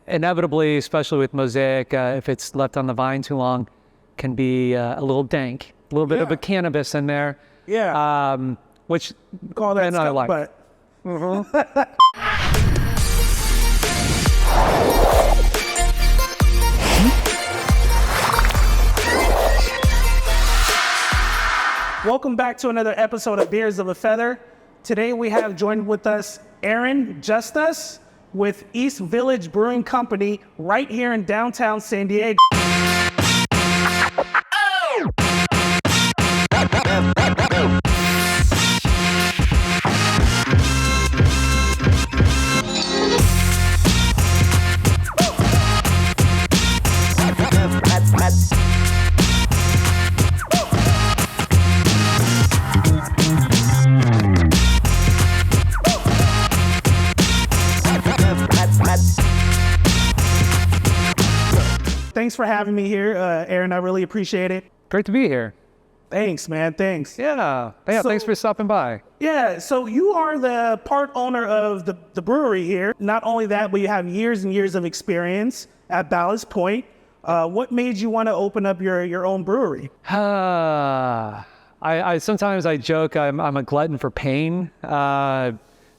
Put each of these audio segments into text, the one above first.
inevitably, especially with Mosaic, if it's left on the vine too long, can be a little dank, a little bit of a cannabis in there. Yeah. Which call that I like. But welcome back to another episode of Beers of a Feather. Today we have joined with us Aaron Justus with East Village Brewing Company right here in downtown San Diego. Thanks for having me here, Aaron. I really appreciate it. Great to be here. Thanks, man. Thanks. Yeah, thanks for stopping by. Yeah, so you are the part owner of the brewery here. Not only that, but you have years and years of experience at Ballast Point. What made you want to open up your own brewery? I sometimes I joke I'm a glutton for pain.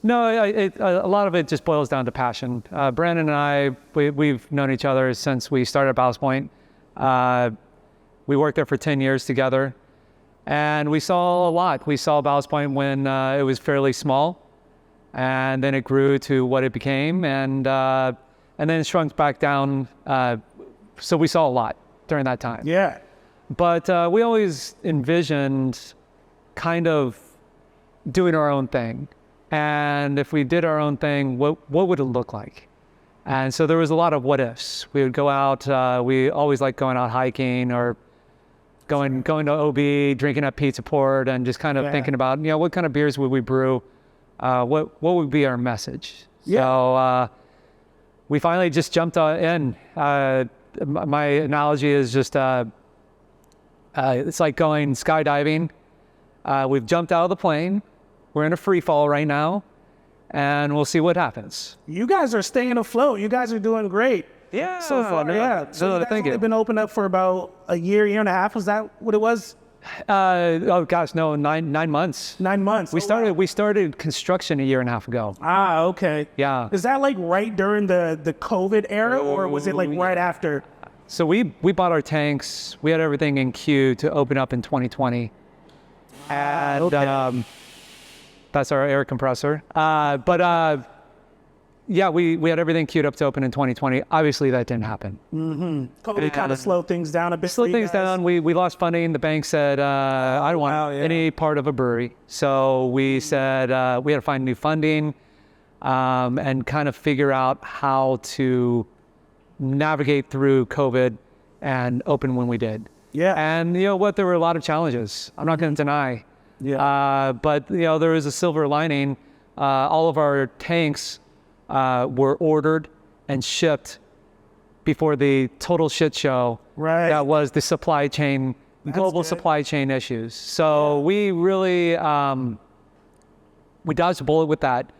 No, a lot of it just boils down to passion. Brandon and I, we've known each other since we started at Ballast Point. We worked there for 10 years together, and we saw a lot. We saw Ballast Point when it was fairly small, and then it grew to what it became, and then it shrunk back down. So we saw a lot during that time. Yeah. But we always envisioned kind of doing our own thing. And if we did our own thing, what would it look like? And so there was a lot of what ifs. We would go out, we always liked going out hiking or going to OB, drinking up Pizza Port, and just kind of thinking about, what kind of beers would we brew? What would be our message? Yeah. So we finally just jumped in. My analogy is just, it's like going skydiving. We've jumped out of the plane. We're in a free fall right now, and we'll see what happens. You guys are staying afloat. You guys are doing great. Yeah. So far, yeah. So you guys only been open up for about a year and a half. Was that what it was? Oh gosh, no, 9 months. 9 months. We started construction a year and a half ago. Ah, okay. Yeah. Is that like right during the COVID era, or was it like right after? So we bought our tanks. We had everything in queue to open up in 2020. And okay. That's our air compressor. Yeah, we had everything queued up to open in 2020. Obviously, that didn't happen. Mm-hmm. COVID kind of slowed things down a bit. Slowed things down. We lost funding. The bank said, I don't want any part of a brewery. So we said we had to find new funding and kind of figure out how to navigate through COVID and open when we did. Yeah. And you know what? There were a lot of challenges. I'm not going to deny. Yeah. But there was a silver lining. All of our tanks were ordered and shipped before the total shit show. Right. That was the supply chain, global supply chain issues. So we really we dodged a bullet with that.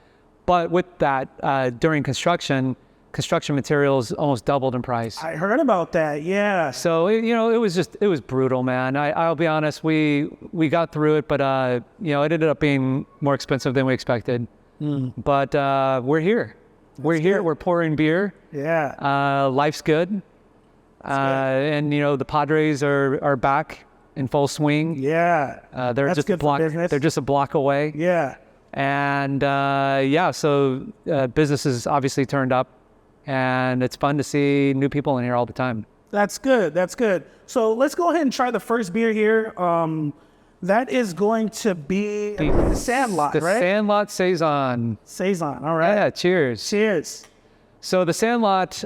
But with that, during construction materials almost doubled in price. I heard about that, yeah. So, it was brutal, man. I'll be honest, we got through it, but, it ended up being more expensive than we expected. But we're here. We're pouring beer. Yeah. Life's good. And, the Padres are back in full swing. Yeah. They're just a block away. Yeah. And, so business is obviously turned up. And it's fun to see new people in here all the time. That's good. So let's go ahead and try the first beer here. That is going to be the Sandlot, right? The Sandlot Saison. Saison, all right. Yeah, cheers. Cheers. So the Sandlot,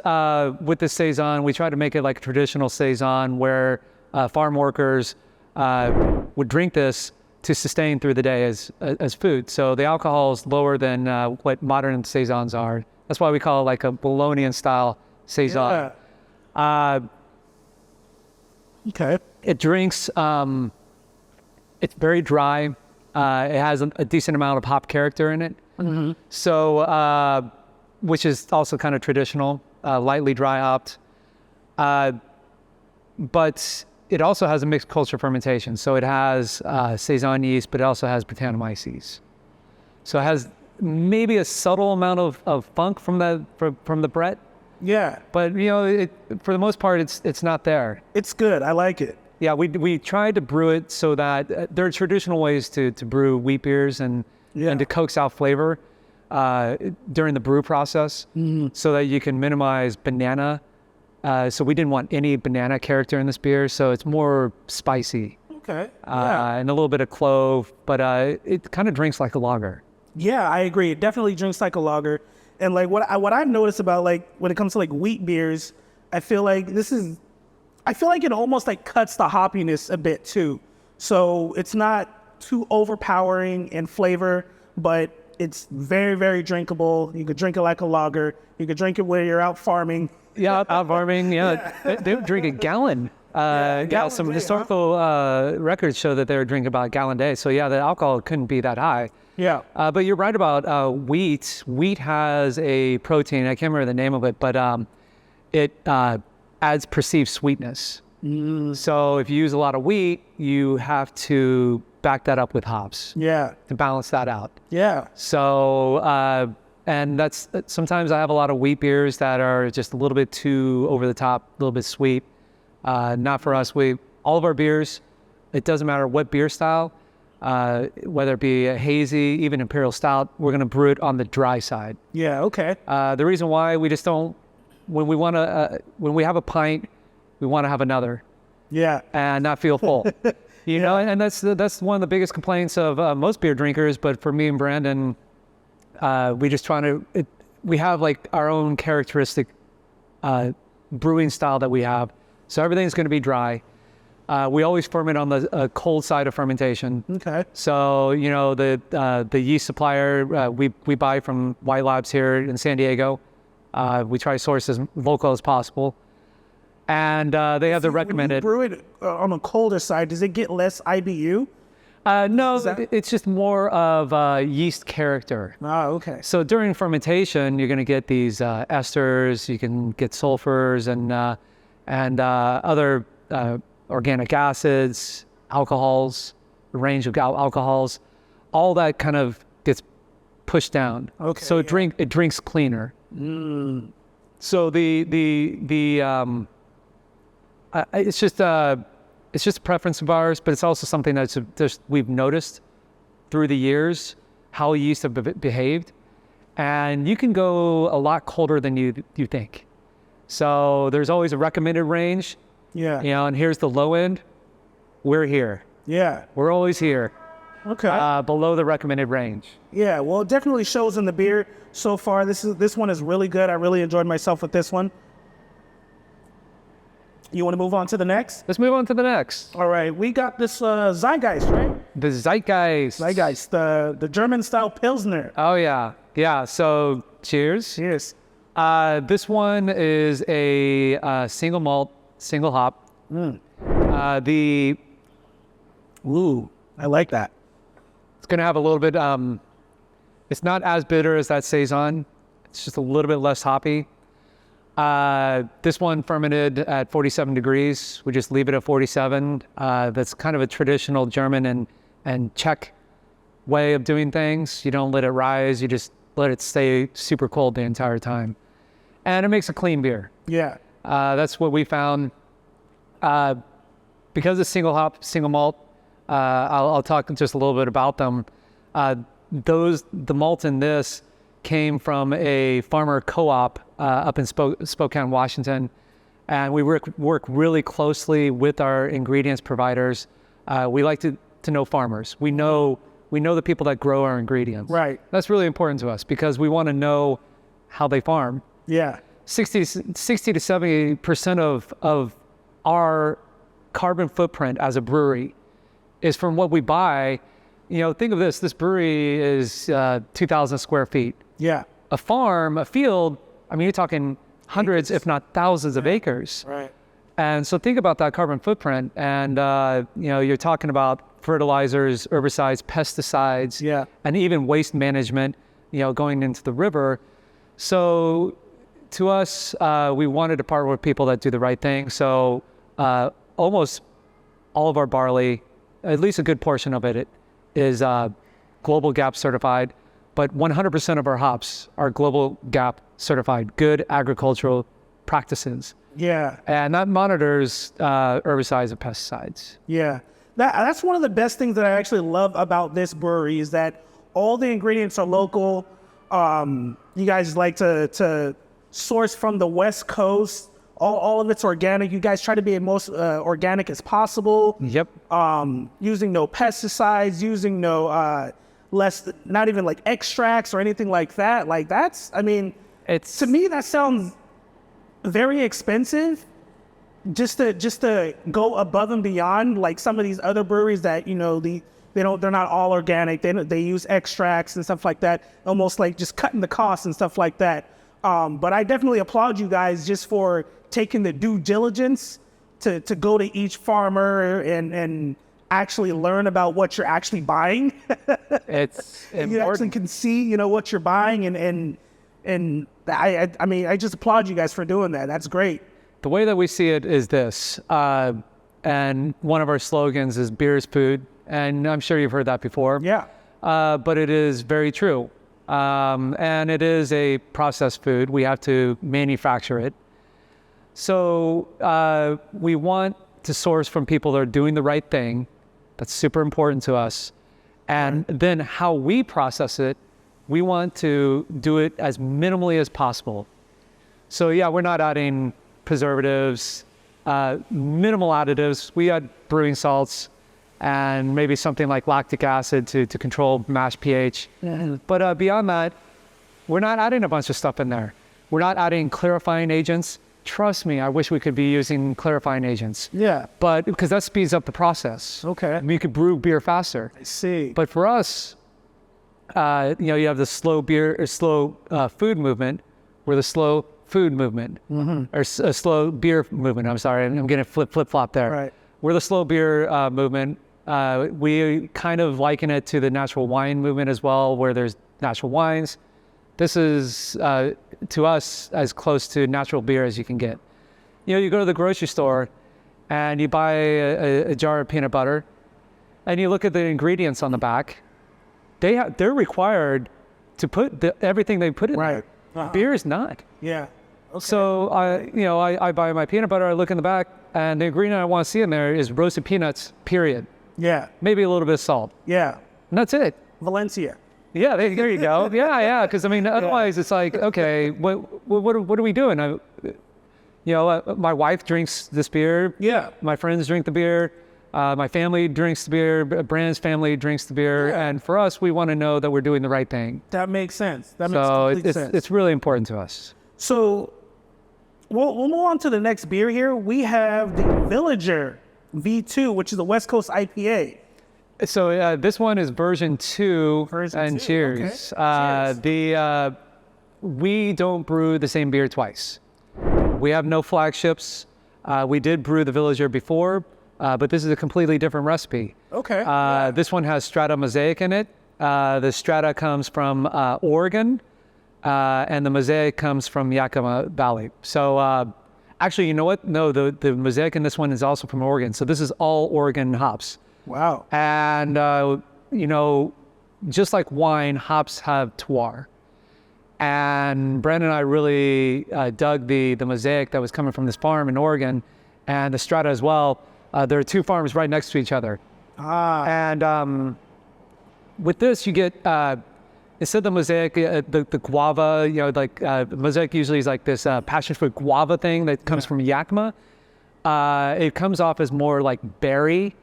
with the Saison, we try to make it like a traditional Saison where farm workers would drink this to sustain through the day as food. So the alcohol is lower than what modern Saisons are. That's why we call it like a Bolognian style Saison. Yeah. Okay. It drinks, it's very dry. It has a decent amount of hop character in it. Mm-hmm. So, which is also kind of traditional. lightly dry hopped. But it also has a mixed culture fermentation. So it has Saison yeast, but it also has Brettanomyces. So it has maybe a subtle amount of funk from the Brett. Yeah. But, for the most part, it's not there. It's good. I like it. Yeah, we tried to brew it so that there are traditional ways to brew wheat beers and to coax out flavor during the brew process so that you can minimize banana. So we didn't want any banana character in this beer, so it's more spicy. Okay. And a little bit of clove, but it kind of drinks like a lager. Yeah, I agree. It definitely drinks like a lager. And like what I've noticed about like when it comes to like wheat beers, I feel like it almost like cuts the hoppiness a bit too. So it's not too overpowering in flavor, but it's very, very drinkable. You could drink it like a lager. You could drink it where you're out farming. Yeah, out farming. Yeah, they would drink a gallon. Some historical records show that they were drinking about a gallon a day. So yeah, the alcohol couldn't be that high. Yeah. But you're right about wheat. Wheat has a protein. I can't remember the name of it, but it adds perceived sweetness. So if you use a lot of wheat, you have to back that up with hops. Yeah. To balance that out. Yeah. So and that's sometimes I have a lot of wheat beers that are just a little bit too over the top, a little bit sweet. Not for us. All of our beers, it doesn't matter what beer style, whether it be a hazy, even imperial stout, we're going to brew it on the dry side. Yeah. Okay. The reason why we just don't, when we have a pint, we want to have another. Yeah. And not feel full. You know, and that's one of the biggest complaints of most beer drinkers. But for me and Brandon, we have like our own characteristic brewing style that we have. So everything's going to be dry. We always ferment on the cold side of fermentation. Okay. So, the yeast supplier we buy from White Labs here in San Diego. We try to source as local as possible. And they have the recommended. When you brew it on the colder side, does it get less IBU? No, it's just more of yeast character. Oh, okay. So during fermentation, you're going to get these esters, you can get sulfurs and other organic acids, alcohols, a range of alcohols. All that kind of gets pushed down. Okay. So it drinks cleaner. So it's just a preference of ours, but it's also something that's just we've noticed through the years how yeast have behaved, and you can go a lot colder than you think. So there's always a recommended range. Yeah. And here's the low end. We're here. Yeah. We're always here. Okay. Below the recommended range. Yeah. Well, it definitely shows in the beer so far. This one is really good. I really enjoyed myself with this one. You want to move on to the next? Let's move on to the next. All right. We got this Zeitgeist, right? The Zeitgeist. Zeitgeist, the German-style Pilsner. Oh, yeah. Yeah. So, cheers. Cheers. This one is a single malt, single hop. Ooh, I like that. It's going to have a little bit, it's not as bitter as that Saison. It's just a little bit less hoppy. This one fermented at 47 degrees. We just leave it at 47. That's kind of a traditional German and Czech way of doing things. You don't let it rise. You just let it stay super cold the entire time. And it makes a clean beer. Yeah. That's what we found. Because it's single hop, single malt, I'll talk just a little bit about them. The malt in this came from a farmer co-op up in Spokane, Washington. And we work really closely with our ingredients providers. We like to know farmers. We know the people that grow our ingredients. Right. That's really important to us because we want to know how they farm. Yeah. 60 to 70% of our carbon footprint as a brewery is from what we buy. Think of this. This brewery is 2,000 square feet. Yeah. A farm, a field, you're talking hundreds, if not thousands of acres. Right. And so think about that carbon footprint. And, you're talking about fertilizers, herbicides, pesticides, and even waste management, going into the river. So to us, we wanted to partner with people that do the right thing. So almost all of our barley, at least a good portion of it, is Global GAP certified, but 100% of our hops are Global GAP certified, good agricultural practices. Yeah. And that monitors herbicides and pesticides. Yeah. That's one of the best things that I actually love about this brewery is that all the ingredients are local. You guys like to source from the West Coast. All of it's organic. You guys try to be as most organic as possible. Yep. Using no pesticides, using no not even like extracts or anything like that. Like that's, I mean, to me that sounds very expensive. Just to go above and beyond, like some of these other breweries that they're not all organic. They use extracts and stuff like that, almost like just cutting the costs and stuff like that. But I definitely applaud you guys just for taking the due diligence to go to each farmer and actually learn about what you're actually buying. It's important. You actually can see, what you're buying, and I mean, I just applaud you guys for doing that. That's great. The way that we see it is this, and one of our slogans is beer is food, and I'm sure you've heard that before. Yeah. But it is very true. And it is a processed food. We have to manufacture it. So we want to source from people that are doing the right thing. That's super important to us. And then how we process it, we want to do it as minimally as possible. So yeah, we're not adding preservatives, minimal additives. We add brewing salts and maybe something like lactic acid to control mash pH. But beyond that, we're not adding a bunch of stuff in there. We're not adding clarifying agents. Trust me, I wish we could be using clarifying agents. Yeah. But because that speeds up the process. Okay. We could brew beer faster. I see. But for us, you have the slow food movement. We're the slow food movement, or a slow beer movement. I'm sorry, I'm getting flip-flop there. Right. We're the slow beer movement. We kind of liken it to the natural wine movement as well, where there's natural wines. This is, to us, as close to natural beer as you can get. You go to the grocery store and you buy a jar of peanut butter and you look at the ingredients on the back. They're required to put everything they put in there. Beer is not. Yeah. Okay. So I buy my peanut butter, I look in the back, and the ingredient I want to see in there is roasted peanuts, period. Yeah. Maybe a little bit of salt. Yeah. And that's it. Valencia. Yeah, there you go. Yeah. Because otherwise it's like, okay, what are we doing? My wife drinks this beer. Yeah. My friends drink the beer. My family drinks the beer. Brandon's family drinks the beer. Yeah. And for us, we want to know that we're doing the right thing. That makes sense. That makes complete sense. It's really important to us. So we'll move on to the next beer here. We have the Villager V2, which is a West Coast IPA. So this one is version 2, and cheers. Okay. Cheers. We don't brew the same beer twice. We have no flagships. We did brew the Villager before, but this is a completely different recipe. Okay. This one has Strata Mosaic in it. The Strata comes from Oregon, and the Mosaic comes from Yakima Valley. So actually, you know what? No, the Mosaic in this one is also from Oregon. So this is all Oregon hops. Wow. And, just like wine, hops have terroir. And Brandon and I really dug the Mosaic that was coming from this farm in Oregon, and the Strata as well. There are two farms right next to each other. And with this, you get, instead of the Mosaic, the guava, Mosaic usually is like this passion fruit guava thing that comes from Yakima. It comes off as more like berry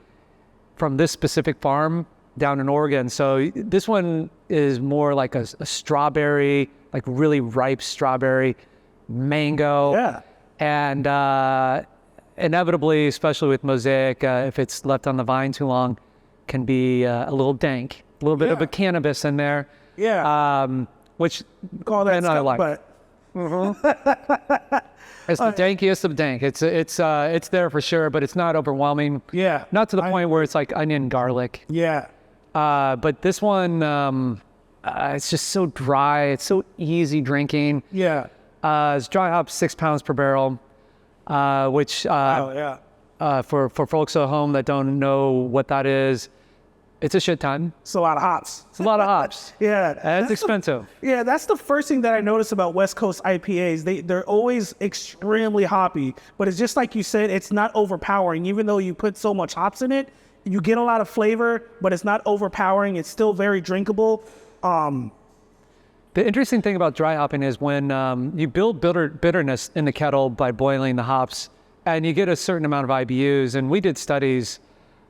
from this specific farm down in Oregon. So this one is more like a strawberry, like really ripe strawberry, mango. Yeah. And inevitably, especially with Mosaic, if it's left on the vine too long, can be a little dank, a little bit of a cannabis in there. Yeah. Which call that I like. But it's the dankiest of dank. It's there for sure, but it's not overwhelming. Yeah. Not to the point where it's like onion garlic. Yeah. But this one, it's just so dry. It's so easy drinking. Yeah. It's dry hop 6 pounds per barrel, which for folks at home that don't know what that is, it's a shit ton. It's a lot of hops. It's a lot of hops. Yeah. And it's expensive. That's the first thing that I notice about West Coast IPAs. They're always extremely hoppy, but it's just like you said, it's not overpowering. Even though you put so much hops in it, you get a lot of flavor, but it's not overpowering. It's still very drinkable. The interesting thing about dry hopping is when you build bitterness in the kettle by boiling the hops, and you get a certain amount of IBUs, and we did studies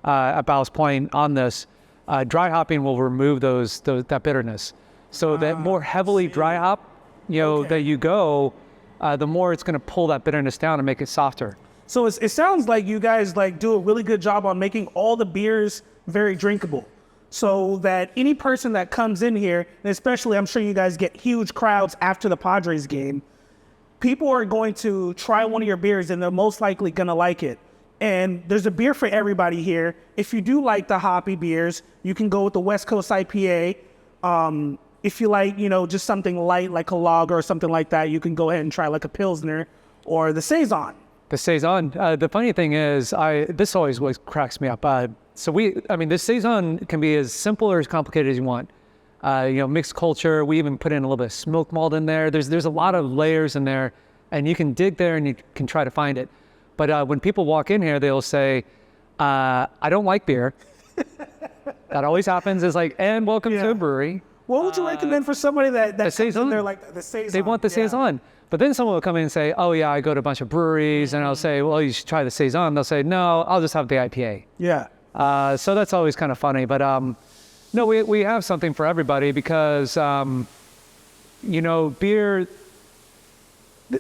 at Ballast Point on this. Dry hopping will remove that bitterness. So that more heavily dry hop, that you go, the more it's going to pull that bitterness down and make it softer. So it sounds like you guys do a really good job on making all the beers very drinkable. So that any person that comes in here, and especially I'm sure you guys get huge crowds after the Padres game, people are going to try one of your beers and they're most likely going to like it. And there's a beer for everybody here. If you do like the hoppy beers, you can go with the West Coast IPA. If you like, just something light like a lager or something like that, you can go ahead and try like a Pilsner or the Saison. The Saison. The funny thing is, this always cracks me up. This Saison can be as simple or as complicated as you want. Mixed culture. We even put in a little bit of smoked malt in there. There's a lot of layers in there, and you can dig there and you can try to find it. But when people walk in here, they'll say, I don't like beer. That always happens. It's like, and welcome to a brewery. What would you recommend for somebody that comes in there like the Saison? They want the Saison. But then someone will come in and say, oh yeah, I go to a bunch of breweries. And I'll say, well, you should try the Saison. They'll say, no, I'll just have the IPA. Yeah. So that's always kind of funny. But no, we have something for everybody because, beer,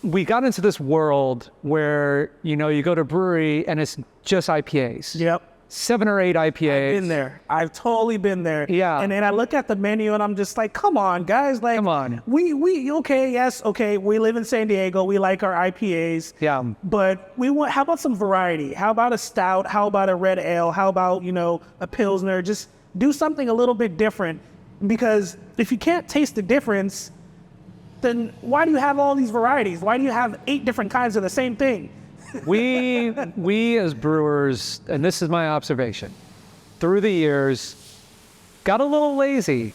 we got into this world where, you go to a brewery and it's just IPAs. Yep. 7 or 8 IPAs. I've been there. I've totally been there. Yeah. And then I look at the menu and I'm just like, come on, guys. Come on. We live in San Diego. We like our IPAs. Yeah. But how about some variety? How about a stout? How about a red ale? How about, a Pilsner? Just do something a little bit different. Because if you can't taste the difference, then why do you have all these varieties? Why do you have 8 different kinds of the same thing? we as brewers, and this is my observation, through the years, got a little lazy.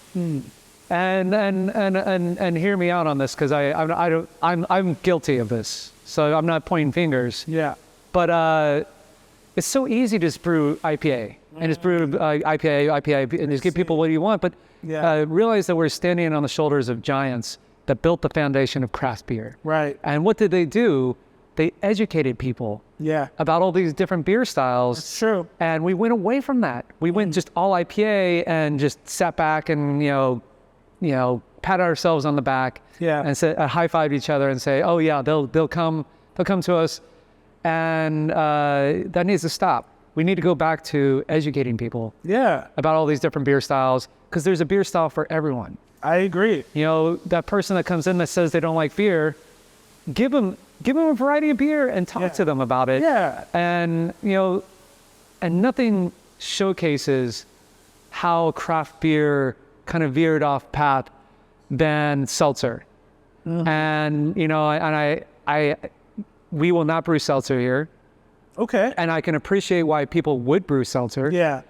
And hear me out on this because I'm guilty of this. So I'm not pointing fingers. Yeah. But it's so easy to just brew IPA and just brew IPA, and just give people what you want. But realize that we're standing on the shoulders of giants that built the foundation of craft beer. Right. And what did they do? They educated people about all these different beer styles. That's true. And we went away from that. We went just all IPA and just sat back and, pat ourselves on the back and say, high-five each other and say, oh yeah, they'll come to us. And that needs to stop. We need to go back to educating people about all these different beer styles because there's a beer style for everyone. I agree. That person that comes in that says they don't like beer, give them a variety of beer and talk to them about it. Yeah. And, and nothing showcases how craft beer kind of veered off path than seltzer. Mm-hmm. And, we will not brew seltzer here. Okay. And I can appreciate why people would brew seltzer. Yeah.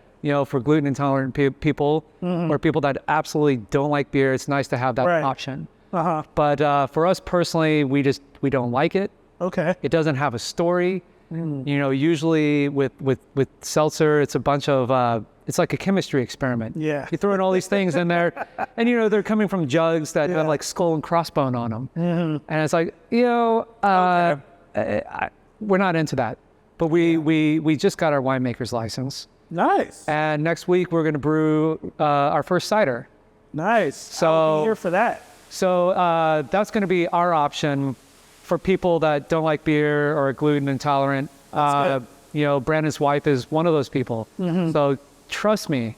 For gluten intolerant people or people that absolutely don't like beer. It's nice to have that option. Uh-huh. But for us personally, we don't like it. Okay. It doesn't have a story. Usually with seltzer, it's a bunch of, it's like a chemistry experiment. Yeah. You throw in all these things in there and, they're coming from jugs that have like skull and crossbone on them. Mm-hmm. And it's like, we're not into that. But we just got our winemaker's license. Nice. And next week we're going to brew our first cider. Nice. So I'll be here for that. So that's going to be our option for people that don't like beer or are gluten intolerant. Brandon's wife is one of those people. Mm-hmm. So trust me,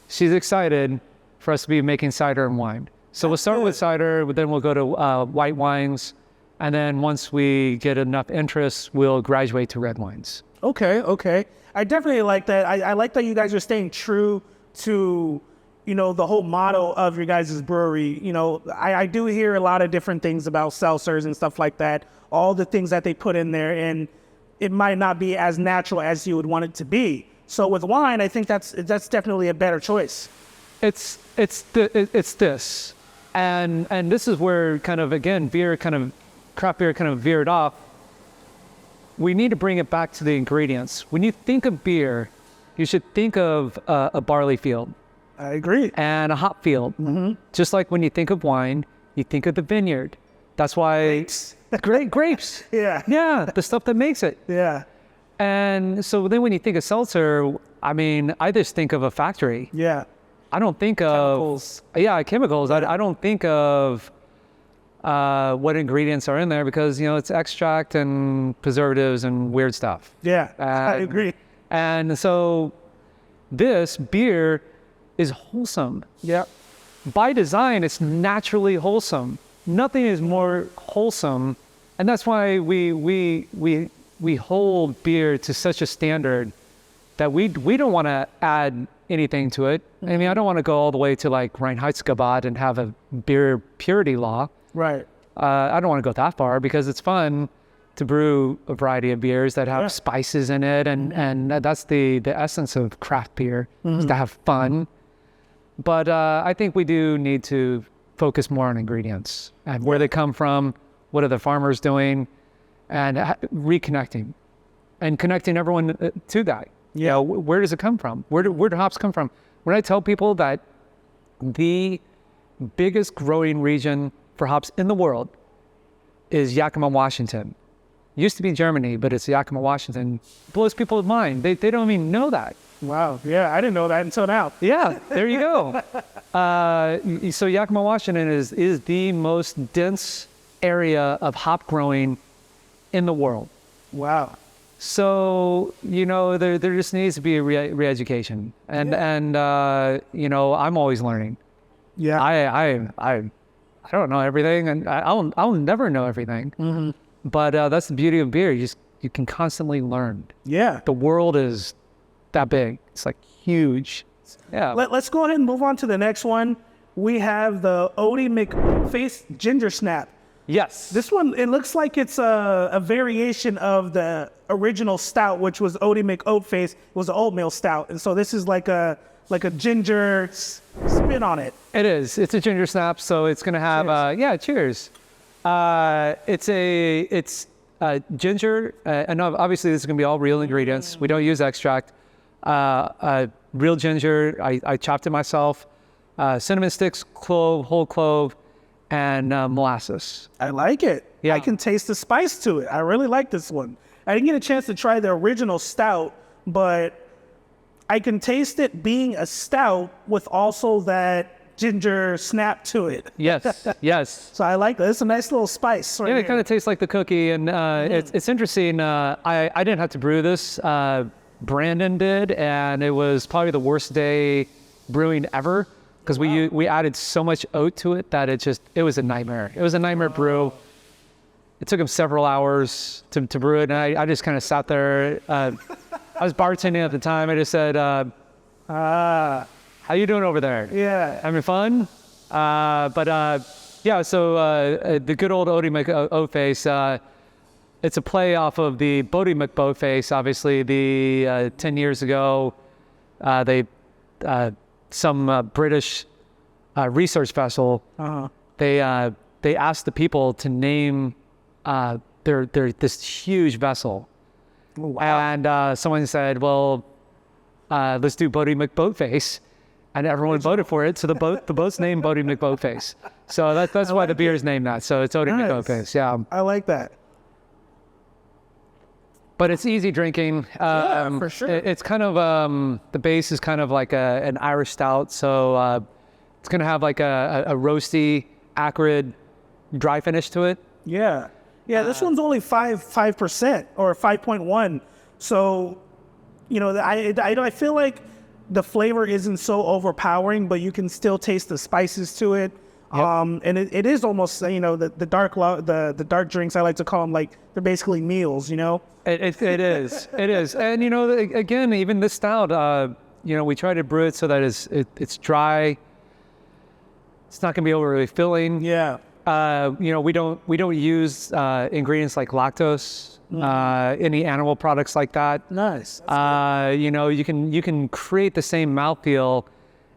she's excited for us to be making cider and wine. So we'll start with cider, but then we'll go to white wines. And then once we get enough interest, we'll graduate to red wines. Okay. I definitely like that. I like that you guys are staying true to the whole motto of your guys' brewery. I do hear a lot of different things about seltzers and stuff like that, all the things that they put in there, and it might not be as natural as you would want it to be. So with wine, I think that's definitely a better choice. It's this, and this is where kind of, again, craft beer kind of veered off. We need to bring it back to the ingredients. When you think of beer, you should think of a barley field. I agree. And a hop field. Mm-hmm. Just like when you think of wine, you think of the vineyard. That's why grapes. Yeah. Yeah, the stuff that makes it. Yeah. And so then when you think of seltzer, I just think of a factory. Yeah. I don't think chemicals. Chemicals. I don't think of what ingredients are in there because, it's extract and preservatives and weird stuff. Yeah, I agree. And so this beer is wholesome. Yeah. By design, it's naturally wholesome. Nothing is more wholesome. And that's why we hold beer to such a standard that we don't want to add anything to it. I mean, I don't want to go all the way to like Reinheitsgebot and have a beer purity law. Right. I don't want to go that far because it's fun to brew a variety of beers that have spices in it, and that's the essence of craft beer, is to have fun. But I think we do need to focus more on ingredients and where they come from, what are the farmers doing, and reconnecting and connecting everyone to that. Yeah. Where does it come from? Where do hops come from? When I tell people that the biggest growing region for hops in the world is Yakima, Washington. Used to be Germany, but it's Yakima, Washington. Blows people's mind. They don't even know that. Wow. Yeah, I didn't know that until now. Yeah, there you go. So Yakima, Washington is the most dense area of hop growing in the world. Wow. So, there just needs to be a re-education. And I'm always learning. Yeah. I don't know everything, and I'll never know everything. Mm-hmm. But that's the beauty of beer. You can constantly learn. Yeah. The world is that big. It's like huge. Yeah. Let's go ahead and move on to the next one. We have the Oaty McSnapFace Ginger Snap. Yes. This one, it looks like it's a variation of the original stout, which was Oaty McSnapFace. It was an oatmeal stout, and so this is like a ginger spin on it. It is. It's a ginger snap, so it's gonna have cheers. It's ginger, and obviously this is gonna be all real ingredients. We don't use extract. Real ginger. I chopped it myself. Cinnamon sticks, clove, whole clove, and molasses. I like it. Yeah. I can taste the spice to it. I really like this one. I didn't get a chance to try the original stout, but I can taste it being a stout with also that ginger snap to it. Yes, yes. So I like that. It's a nice little spice. Right, it kind of tastes like the cookie, and it's interesting. I didn't have to brew this. Brandon did, and it was probably the worst day brewing ever because we added so much oat to it that it was a nightmare. It was a nightmare brew. It took him several hours to brew it, and I just kind of sat there. I was bartending at the time. I just said, how you doing over there? Yeah. Having fun? So the good old Oaty McSnapFace, it's a play off of the Oaty McSnapFace. Obviously, 10 years ago, some British research vessel, they asked the people to name this huge vessel. Oh, wow. And someone said, well, let's do Oaty McSnapFace. And everyone voted for it. So the boat's named Oaty McSnapFace. So that's why the beer is named that. So it's Oaty McSnapFace. Yeah. I like that. But it's easy drinking. For sure. It's kind of, the base is kind of like an Irish stout. So it's going to have like a roasty, acrid, dry finish to it. Yeah. Yeah, this one's only 5% or 5.1. So, I feel like the flavor isn't so overpowering, but you can still taste the spices to it. Yep. And it is almost, the dark drinks, I like to call them like they're basically meals, It is. It is. And, again, even this stout, we try to brew it so that it's dry. It's not going to be overly filling. Yeah. We don't use ingredients like lactose, any animal products like that. Nice. You can create the same mouthfeel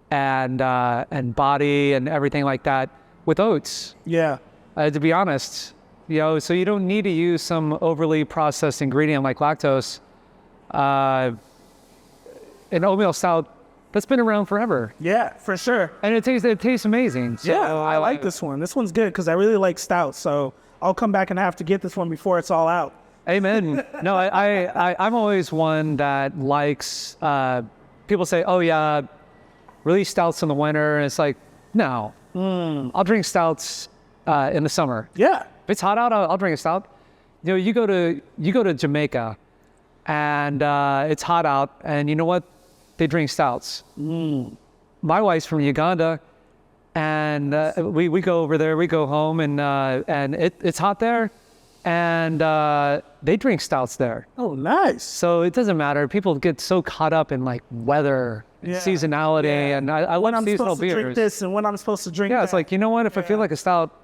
and body and everything like that with oats. Yeah. To be honest, so you don't need to use some overly processed ingredient like lactose. An oatmeal stout that's been around forever. Yeah, for sure. And it tastes amazing. So, yeah, I like this one. This one's good because I really like stouts. So I'll come back and have to get this one before it's all out. Amen. No, I'm always one that likes, people say, oh yeah, release stouts in the winter. And it's like, no, I'll drink stouts in the summer. Yeah. If it's hot out, I'll drink a stout. You go to Jamaica and it's hot out, and you know what? They drink stouts. My wife's from Uganda, and we go over there, we go home, and it's hot there, and they drink stouts there. Oh, nice. So it doesn't matter. People get so caught up in like weather, seasonality, and I love seasonal beers. Drink this and when I'm supposed to drink that. It's like, you know what? If I feel like a stout,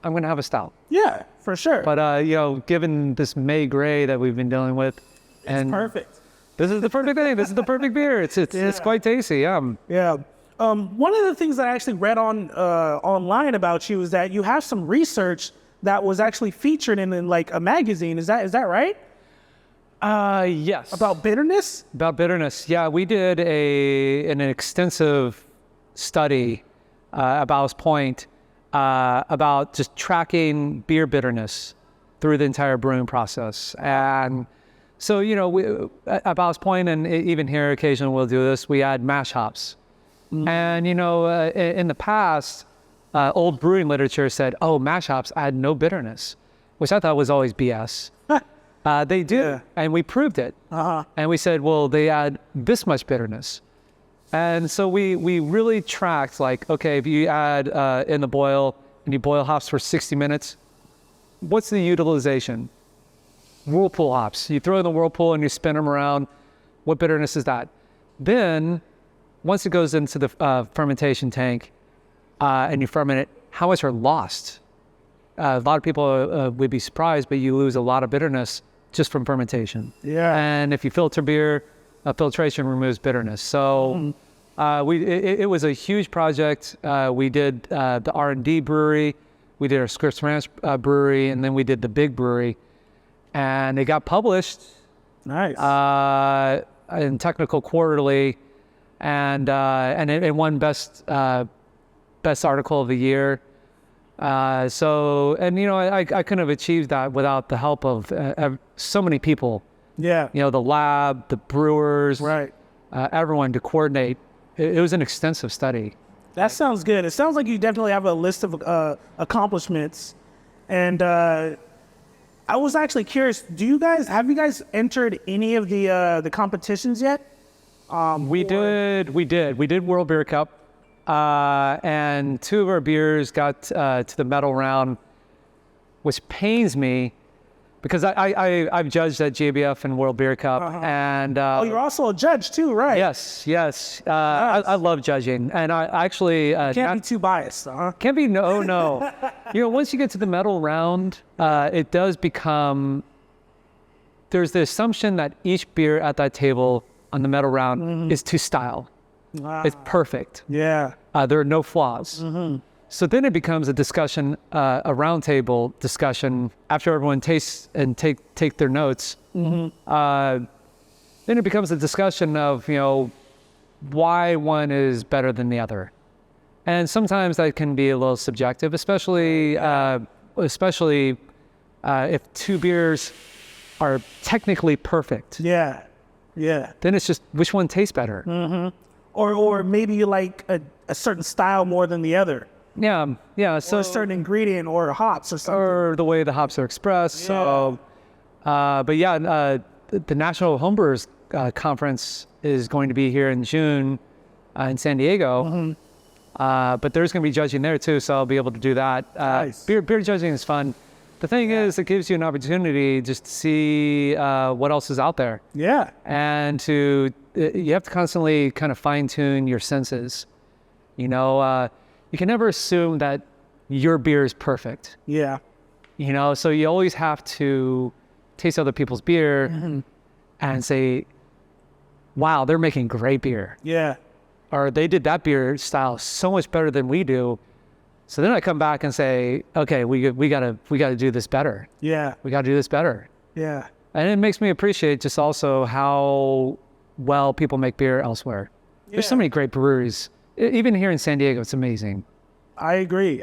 I'm going to have a stout. Yeah, for sure. But, given this May gray that we've been dealing with. It's perfect. This is the perfect thing. This is the perfect beer. It's quite tasty. Yeah. Yeah. One of the things that I actually read online about you is that you have some research that was actually featured in like a magazine. Is that right? Yes. About bitterness? About bitterness. Yeah, we did an extensive study at Ballast Point about just tracking beer bitterness through the entire brewing process. And so, we, at Ballast Point, and even here occasionally we'll do this, we add mash hops. And, in the past, old brewing literature said, oh, mash hops add no bitterness, which I thought was always BS. They do, and we proved it. And we said, well, they add this much bitterness. And so we really tracked, like, okay, if you add in the boil and you boil hops for 60 minutes, what's the utilization? Whirlpool hops. You throw in the whirlpool and you spin them around. What bitterness is that? Then, once it goes into the fermentation tank and you ferment it, how much are lost? A lot of people would be surprised, but you lose a lot of bitterness just from fermentation. Yeah. And if you filter beer, filtration removes bitterness. So it was a huge project. We did the R&D brewery, we did our Scripps Ranch brewery, and then we did the big brewery. And it got published. Nice. In Technical Quarterly, and it won best article of the year. I couldn't have achieved that without the help of so many people. Yeah. The lab, the brewers, right. Everyone to coordinate. It was an extensive study. That sounds good. It sounds like you definitely have a list of accomplishments. And I was actually curious, have you guys entered any of the competitions yet? We did World Beer Cup, and 2 of our beers got to the medal round, which pains me because I've judged at GABF and World Beer Cup, and you're also a judge too, right? Yes. Nice. I love judging, and I actually can't be too biased, huh? Can't be no. Once you get to the medal round, it does become. There's the assumption that each beer at that table on the medal round is to style. It's perfect. Yeah. There are no flaws. So then it becomes a discussion, a roundtable discussion after everyone tastes and take their notes. Then it becomes a discussion of, why one is better than the other. And sometimes that can be a little subjective, especially if 2 beers are technically perfect. Yeah. Yeah. Then it's just which one tastes better. Or maybe you like a certain style more than the other. Yeah. So or a certain ingredient or hops or something. Or the way the hops are expressed. Yeah. So, the National Homebrewers Conference is going to be here in June in San Diego. But there's going to be judging there too, so I'll be able to do that. Nice. Beer judging is fun. The thing is, it gives you an opportunity just to see what else is out there. Yeah. And you have to constantly kind of fine tune your senses. You know, you can never assume that your beer is perfect. Yeah. You know, so you always have to taste other people's beer and say, wow, they're making great beer. Yeah. Or they did that beer style so much better than we do. So then I come back and say, okay, we gotta do this better. Yeah. We gotta do this better. Yeah. And it makes me appreciate just also how well people make beer elsewhere. There's so many great breweries. Even here in San Diego, it's amazing. I agree.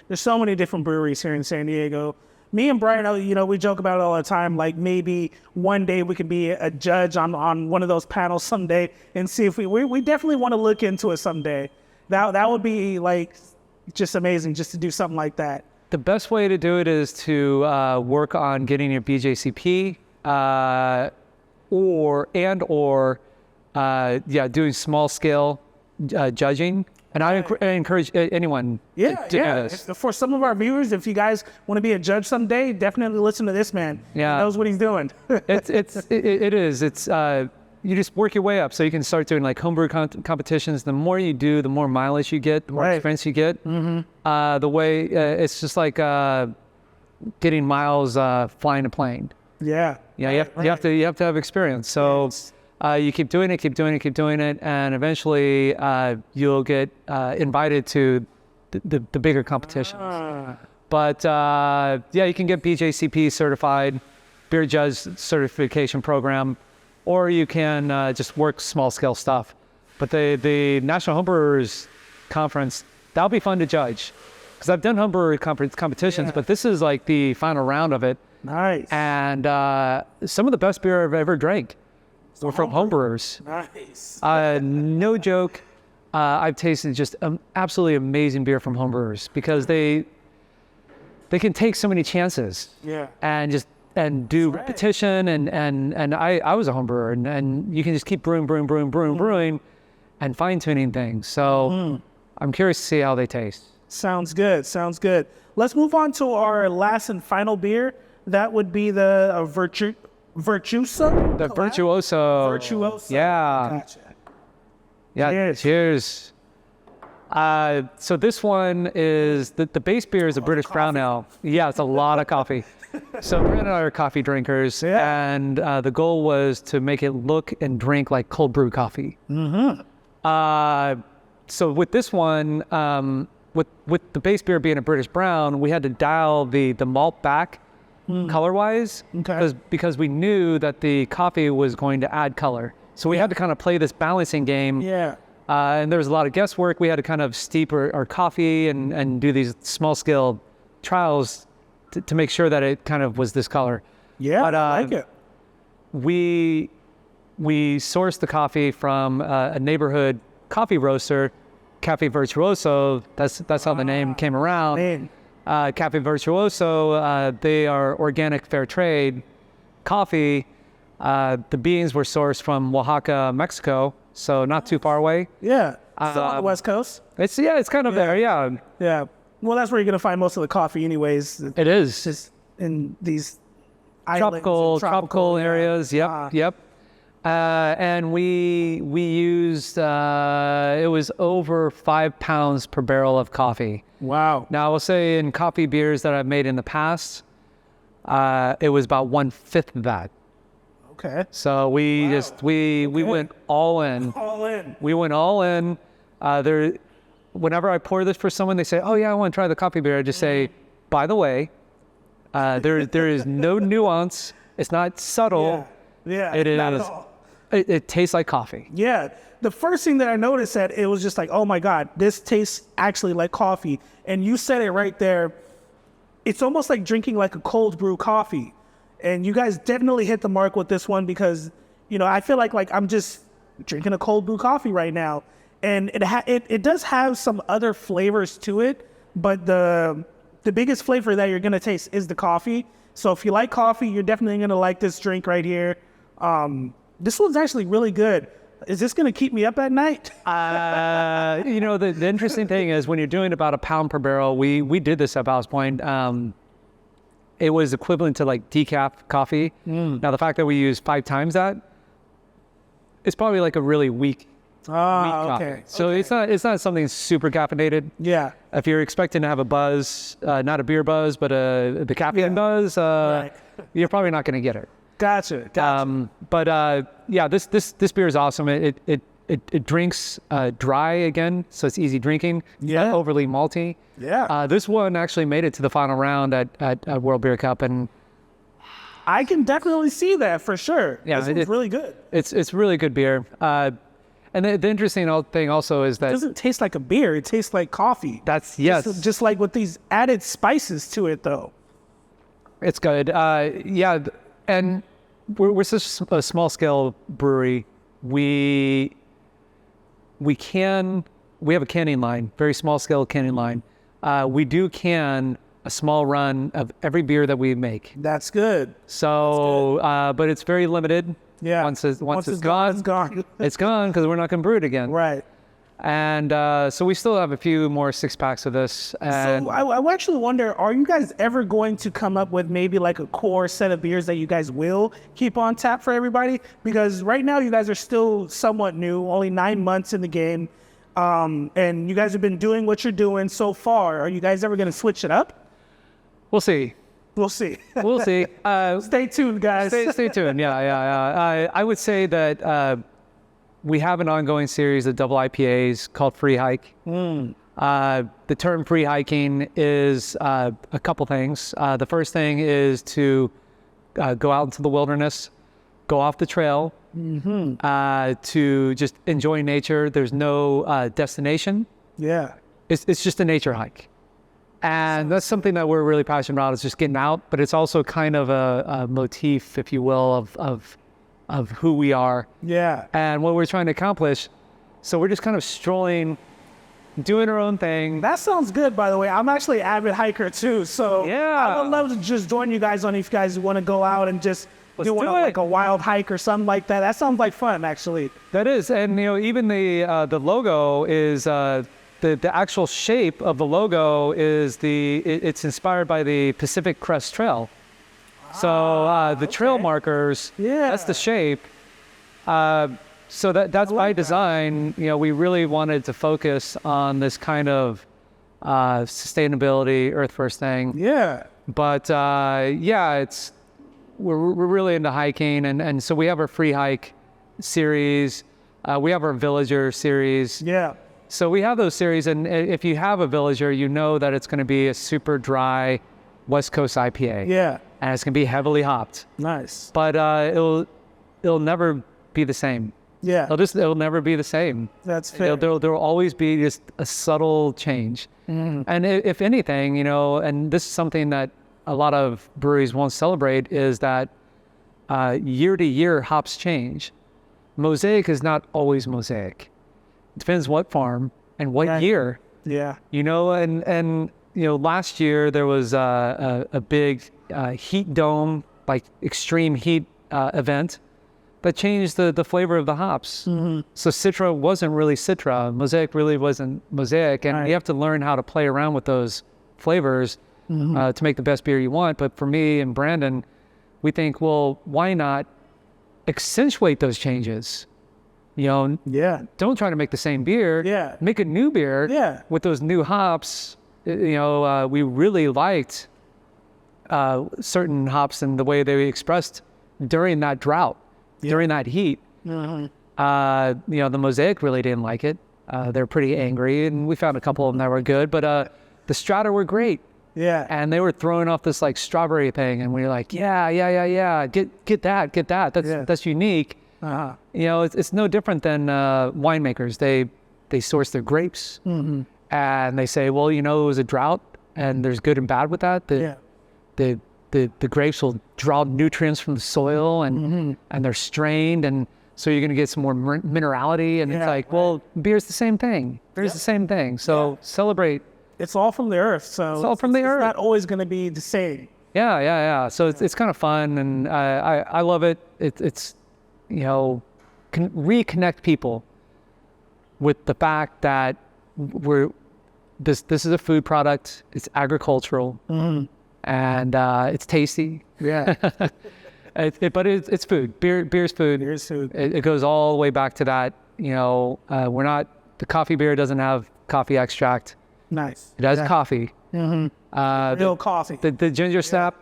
There's so many different breweries here in San Diego. Me and Brian, you know, we joke about it all the time. Like maybe one day we could be a judge on one of those panels someday and see if we definitely want to look into it someday. That would be like just amazing just to do something like that. The best way to do it is to work on getting your BJCP or doing small scale judging. And I encourage anyone to do this. For some of our viewers, if you guys want to be a judge someday, definitely listen to this man. Yeah. He knows what he's doing. It is. It's you just work your way up, so you can start doing like homebrew competitions. The more you do, the more mileage you get, the more experience you get. The way it's just like getting miles flying a plane. Yeah. Yeah. You have to have experience. So. You keep doing it, and eventually you'll get invited to the bigger competitions. But you can get BJCP certified, beer judge certification program, or you can just work small scale stuff. But the National Homebrewers Conference, that'll be fun to judge, because I've done homebrewer competitions, but this is like the final round of it. Nice. And some of the best beer I've ever drank were from homebrewers. Nice. No joke. I've tasted just absolutely amazing beer from homebrewers, because they can take so many chances. Yeah. And do repetition, and I was a homebrewer, and you can just keep brewing and fine tuning things. So I'm curious to see how they taste. Sounds good. Let's move on to our last and final beer. That would be the Virtuoso? The Virtuoso. Virtuoso. Yeah. Gotcha. Yeah. Cheers. So this one is the base beer is a British brown ale. Yeah, it's a lot of coffee. So Brandon and I are coffee drinkers, and the goal was to make it look and drink like cold brew coffee. So with this one, with the base beer being a British brown, we had to dial the malt back color-wise, because we knew that the coffee was going to add color. So we had to kind of play this balancing game. Yeah. And there was a lot of guesswork. We had to kind of steep our coffee and do these small-scale trials to make sure that it kind of was this color. Yeah, but, I like it. We sourced the coffee from a neighborhood coffee roaster, Cafe Virtuoso. That's how the name came around. Man. Cafe Virtuoso, they are organic fair trade coffee. The beans were sourced from Oaxaca, Mexico, so not too far away. Yeah. Still on the West Coast? It's kind of there, yeah. Yeah. Well, that's where you're going to find most of the coffee anyways. It is. Just in these tropical areas. Yep. And we used, it was over 5 pounds per barrel of coffee. Wow. Now I will say in coffee beers that I've made in the past, it was about 1/5 of that. Okay. So we went all in. All in. We went all in. Whenever I pour this for someone, they say, "Oh yeah, I want to try the coffee beer." I just say, "By the way, there is no nuance. It's not subtle. Yeah. It is. Not at all. It tastes like coffee." Yeah. The first thing that I noticed that it was just like, oh my God, this tastes actually like coffee. And you said it right there. It's almost like drinking like a cold brew coffee. And you guys definitely hit the mark with this one, because, you know, I feel like I'm just drinking a cold brew coffee right now. And it does have some other flavors to it, but the biggest flavor that you're going to taste is the coffee. So if you like coffee, you're definitely going to like this drink right here. This one's actually really good. Is this going to keep me up at night? You know, the interesting thing is when you're doing about 1 pound per barrel, we did this at Ballast Point. it was equivalent to like decaf coffee. Now the fact that we use 5 times that, it's probably like a really weak coffee. Okay. So it's not something super caffeinated. Yeah. If you're expecting to have a buzz, not a beer buzz, but the caffeine buzz, Right. you're probably not going to get it. Gotcha. But yeah, this beer is awesome. It drinks dry again, so it's easy drinking. Yeah. Not overly malty. Yeah. This one actually made it to the final round at World Beer Cup, and I can definitely see that for sure. Yeah, This one's really good. it's really good beer. And the interesting thing also is that It doesn't taste like a beer. It tastes like coffee. that's yes, Just like with these added spices to it, though. it's good. Yeah, and we're such a small scale brewery. We have a canning line, very small scale canning line. We do can a small run of every beer that we make. That's good. So, but it's very limited. Yeah. Once it's it's gone, gone. it's gone because we're not going to brew it again. Right. And so we still have a few more 6-packs of this. And So I actually wonder, are you guys ever going to come up with maybe like a core set of beers that you guys will keep on tap for everybody? Because right now you guys are still somewhat new, only 9 months in the game. And you guys have been doing what you're doing so far. Are you guys ever going to switch it up? we'll see. We'll see. We'll see. Stay tuned, guys. Stay tuned. Yeah. I would say that we have an ongoing series of double IPAs called Free Hike. The term free hiking is a couple things. The first thing is to go out into the wilderness, go off the trail, to just enjoy nature. There's no destination. Yeah. It's just a nature hike. And that's something that we're really passionate about, is just getting out, but it's also kind of a motif, if you will, of who we are Yeah. and what we're trying to accomplish. So we're just kind of strolling, doing our own thing. That sounds good, by the way. I'm actually an avid hiker too, so Yeah. I would love to just join you guys on if you guys want to go out and just Let's do like it. a wild hike or something like that. That sounds like fun, actually. That is, and even the logo is the actual shape of the logo is it's inspired by the Pacific Crest Trail. So the trail markers, Yeah. that's the shape. So that's by design. We really wanted to focus on this kind of sustainability, earth first thing. Yeah. But yeah, we're really into hiking, and so we have our free hike series. We have our villager series. Yeah. So we have those series, and if you have a villager, you know that it's going to be a super dry West Coast IPA. Yeah. And it's going to be heavily hopped. Nice. But it'll never be the same. Yeah. It'll never be the same. That's fair. There'll always be just a subtle change. And if anything, and this is something that a lot of breweries won't celebrate, is that year to year hops change. Mosaic is not always Mosaic. It depends what farm and what year. Yeah. And last year there was a big heat dome, like extreme heat event that changed the flavor of the hops. So Citra wasn't really Citra. Mosaic really wasn't Mosaic. And you have to learn how to play around with those flavors to make the best beer you want. But for me and Brandon, we think, well, why not accentuate those changes? Yeah. Don't try to make the same beer. Yeah. Make a new beer. Yeah. With those new hops. We really liked certain hops and the way they expressed during that drought, during that heat. The Mosaic really didn't like it. They're pretty angry, and we found a couple of them that were good, but the Strata were great. Yeah. And they were throwing off this like strawberry thing, and we were like, yeah. Get that. That's unique. It's no different than winemakers. They source their grapes, and they say, well, it was a drought, and there's good and bad with that. The grapes will draw nutrients from the soil, and they're strained, and so you're going to get some more minerality. And it's like, well, beer's the same thing. Beer's the same thing. So celebrate. It's all from the earth, so It's all from the earth. It's not always going to be the same. Yeah. So it's kind of fun, and I love it. It's can reconnect people with the fact that this is a food product. It's agricultural, and it's tasty. Yeah. But it's food. Beer's food. Beer's food. It goes all the way back to that. The coffee beer doesn't have coffee extract. Nice. It has coffee. Real coffee. The ginger snap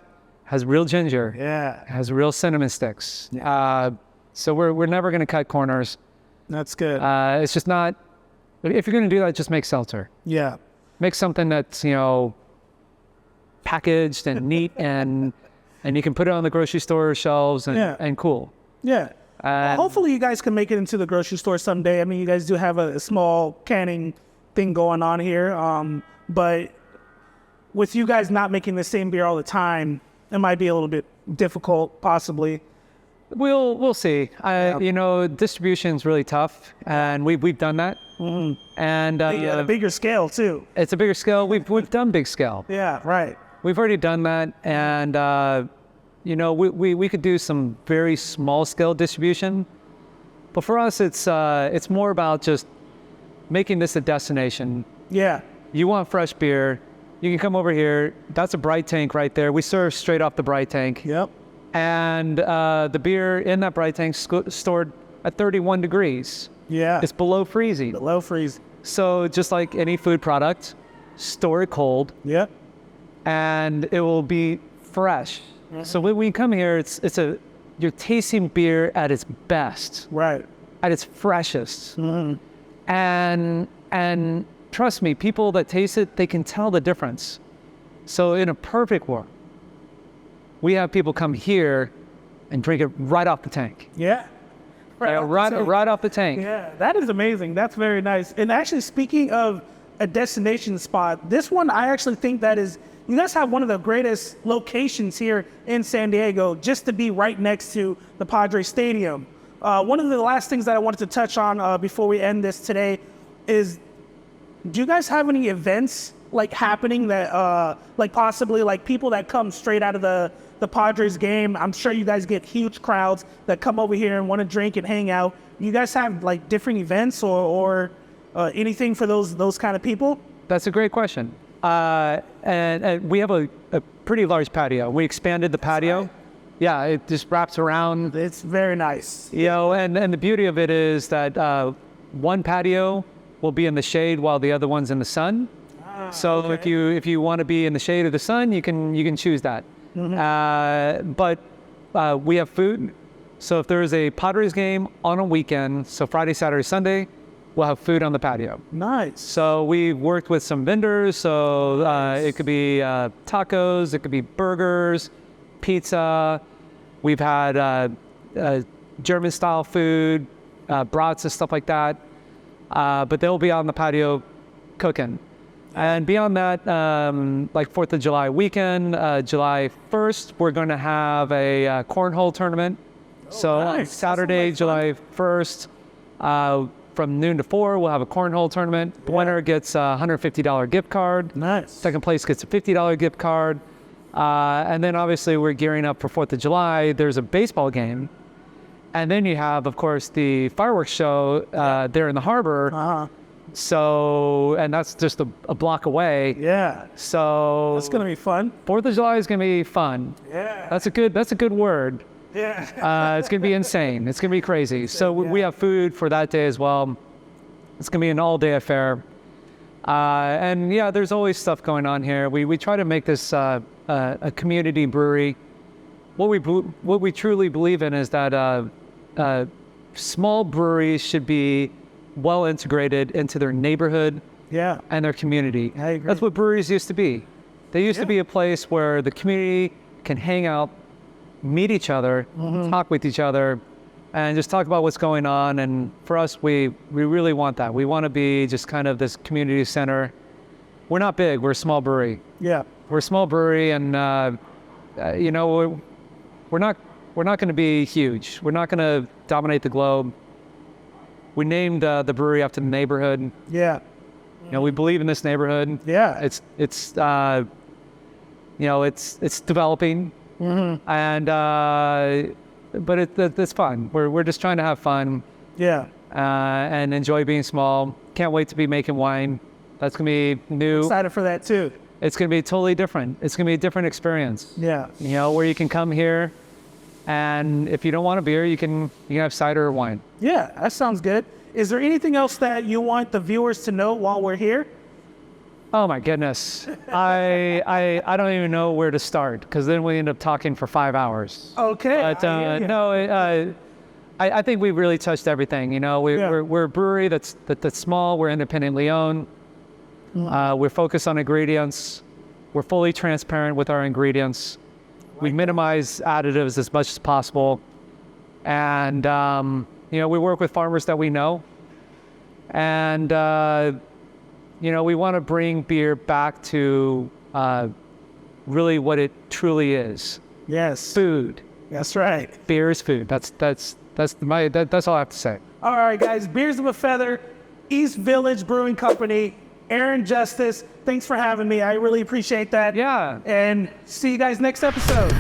has real ginger. Yeah. It has real cinnamon sticks. Yeah. So we're never going to cut corners. That's good. It's just not. If you're going to do that, just make seltzer. Yeah. Make something that's packaged and neat and you can put it on the grocery store shelves and cool. Yeah. Well, hopefully you guys can make it into the grocery store someday. I mean, you guys do have a small canning thing going on here. But with you guys not making the same beer all the time, it might be a little bit difficult, possibly. We'll see. Distribution's really tough, and we've done that. Mm-hmm. And a bigger scale too. It's a bigger scale. We've done big scale. Yeah, right. We've already done that, and we could do some very small scale distribution, but for us, it's more about just making this a destination. Yeah. You want fresh beer, you can come over here. That's a bright tank right there. We serve straight off the bright tank. Yep. And the beer in that bright tank stored at 31 degrees. Yeah. It's below freezing. Below freezing. So just like any food product, store it cold. Yep. And it will be fresh. Mm-hmm. So when you come here, you're tasting beer at its best. Right. At its freshest. Mm-hmm. And trust me, people that taste it, they can tell the difference. So in a perfect world, we have people come here and drink it right off the tank. Yeah. Right off the tank. Yeah, that is amazing. That's very nice. And actually, speaking of a destination spot, this one I actually think you guys have one of the greatest locations here in San Diego, just to be right next to the Padres Stadium. One of the last things that I wanted to touch on before we end this today is, do you guys have any events happening that possibly people that come straight out of the Padres game? I'm sure you guys get huge crowds that come over here and want to drink and hang out. You guys have different events or anything for those kind of people? That's a great question. And we have a pretty large patio. We expanded the patio. Right. Yeah, it just wraps around. It's very nice. And the beauty of it is that one patio will be in the shade while the other one's in the sun. So okay. if you want to be in the shade of the sun, you can choose that. Mm-hmm. But we have food. So if there's a Padres game on a weekend, so Friday, Saturday, Sunday, we'll have food on the patio. Nice. So we've worked with some vendors. So it could be tacos, it could be burgers, pizza. We've had German style food, brats and stuff like that. But they'll be on the patio cooking. And beyond that, 4th of July weekend, July 1st, we're going to have a cornhole tournament. So nice. on Saturday, July 1st, from noon to 4, we'll have a cornhole tournament. The winner gets a $150 gift card. Nice. Second place gets a $50 gift card. And then obviously we're gearing up for 4th of July. There's a baseball game. And then you have, of course, the fireworks show there in the harbor. Uh-huh. So, and that's just a block away. Yeah. So that's gonna be fun. 4th of July is gonna be fun. Yeah. That's a good word. Yeah. It's gonna be insane. It's gonna be crazy. So we have food for that day as well. It's gonna be an all-day affair. And yeah, there's always stuff going on here. We try to make this a community brewery. What we truly believe in is that small breweries should be well integrated into their neighborhood and their community. I agree. That's what breweries used to be. They used to be a place where the community can hang out, meet each other, talk with each other, and just talk about what's going on. And for us, we really want that. We want to be just kind of this community center. We're not big. We're a small brewery. Yeah. We're a small brewery, and we're not going to be huge. We're not going to dominate the globe. We named the brewery after the neighborhood. Yeah. We believe in this neighborhood. Yeah. It's developing. Mm-hmm. And but it's fun. We're just trying to have fun. Yeah. And enjoy being small. Can't wait to be making wine. That's gonna be new. Excited for that too. it's going to be totally different. It's going to be a different experience. Yeah. You know, where you can come here, and if you don't want a beer, you can have cider or wine. Yeah, that sounds good. Is there anything else that you want the viewers to know while we're here? Oh my goodness, I don't even know where to start, because then we end up talking for 5 hours. Okay. But I think we've really touched everything. You know, we're a brewery that's small. We're independently owned. We're focused on ingredients. We're fully transparent with our ingredients. We minimize additives as much as possible. And, you know, we work with farmers that we know. And, you know, we want to bring beer back to really what it truly is. Yes. Food. That's right. Beer is food. That's all I have to say. All right, guys. Beers of a Feather, East Village Brewing Company, Aaron Justice. Thanks for having me. I really appreciate that. Yeah. And see you guys next episode.